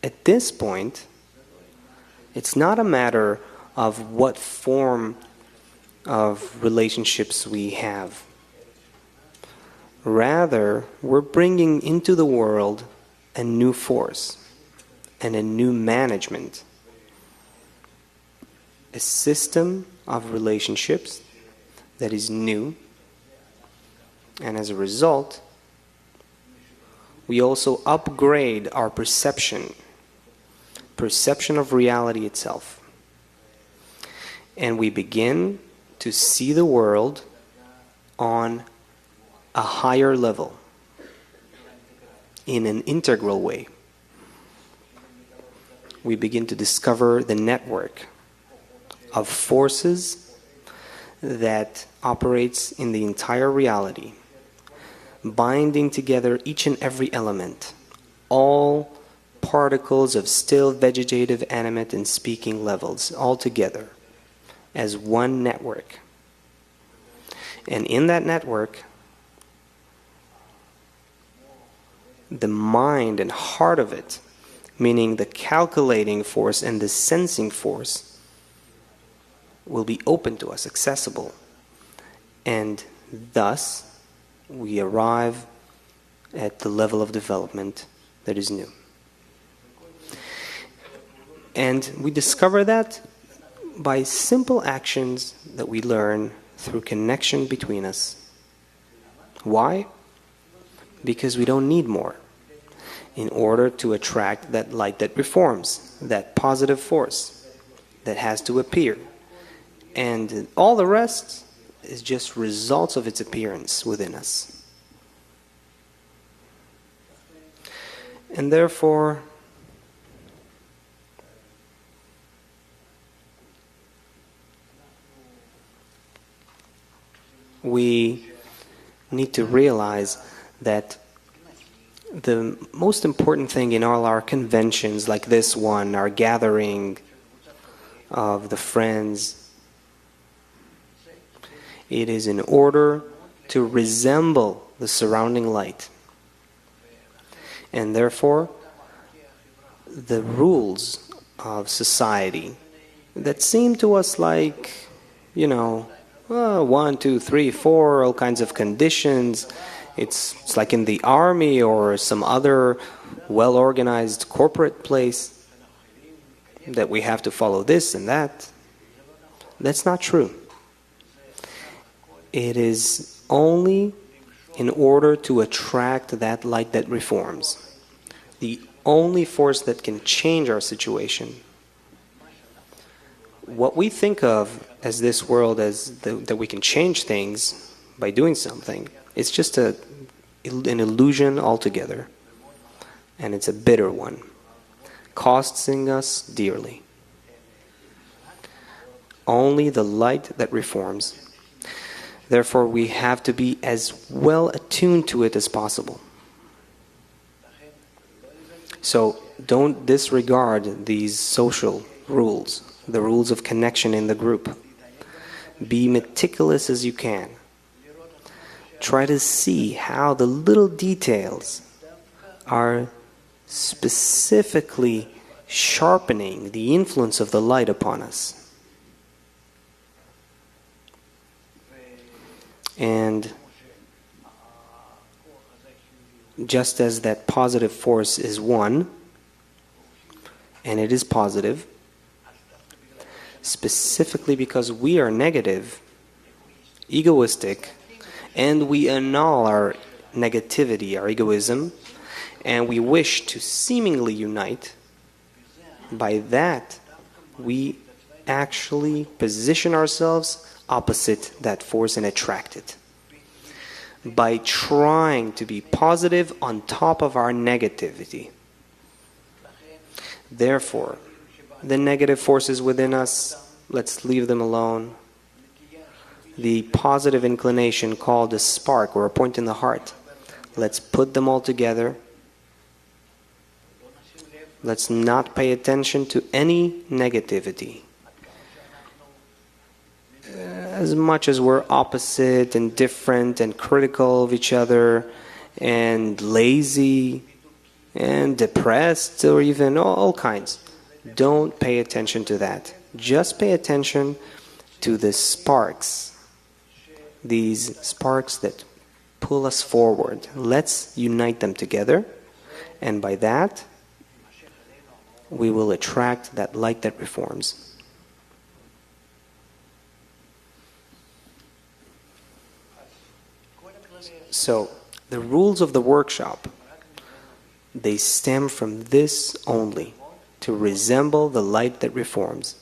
at this point, it's not a matter of what form of relationships we have. Rather, we're bringing into the world a new force and a new management, a system of relationships that is new, and as a result, we also upgrade our perception of reality itself. And we begin to see the world on a higher level, in an integral way. We begin to discover the network of forces that operates in the entire reality, binding together each and every element, all particles of still, vegetative, animate, and speaking levels, all together as one network. And in that network, the mind and heart of it, meaning the calculating force and the sensing force, will be open to us, accessible. And thus, we arrive at the level of development that is new. And we discover that by simple actions that we learn through connection between us. Why? Because we don't need more in order to attract that light that reforms, that positive force that has to appear. And all the rest is just results of its appearance within us. And therefore, we need to realize that the most important thing in all our conventions, like this one, our gathering of the friends, it is in order to resemble the surrounding light. And therefore, the rules of society that seem to us like, 1, 2, 3, 4, all kinds of conditions. It's like in the army or some other well-organized corporate place that we have to follow this and that. That's not true. It is only in order to attract that light that reforms. The only force that can change our situation. What we think of as this world as that we can change things by doing something, it's just an illusion altogether. And it's a bitter one, costing us dearly. Only the light that reforms. Therefore, we have to be as well attuned to it as possible. So, don't disregard these social rules, the rules of connection in the group. Be meticulous as you can. Try to see how the little details are specifically sharpening the influence of the light upon us. And just as that positive force is one, and it is positive, specifically because we are negative, egoistic, and we annul our negativity, our egoism, and we wish to seemingly unite, by that we actually position ourselves opposite that force and attract it. By trying to be positive on top of our negativity. Therefore, the negative forces within us, let's leave them alone. The positive inclination called a spark or a point in the heart, let's put them all together. Let's not pay attention to any negativity. As much as we're opposite and different and critical of each other and lazy and depressed, or even all kinds. Don't pay attention to that. Just pay attention to the sparks, these sparks that pull us forward. Let's unite them together, and by that, we will attract that light that reforms. So, the rules of the workshop, they stem from this only, to resemble the light that reforms.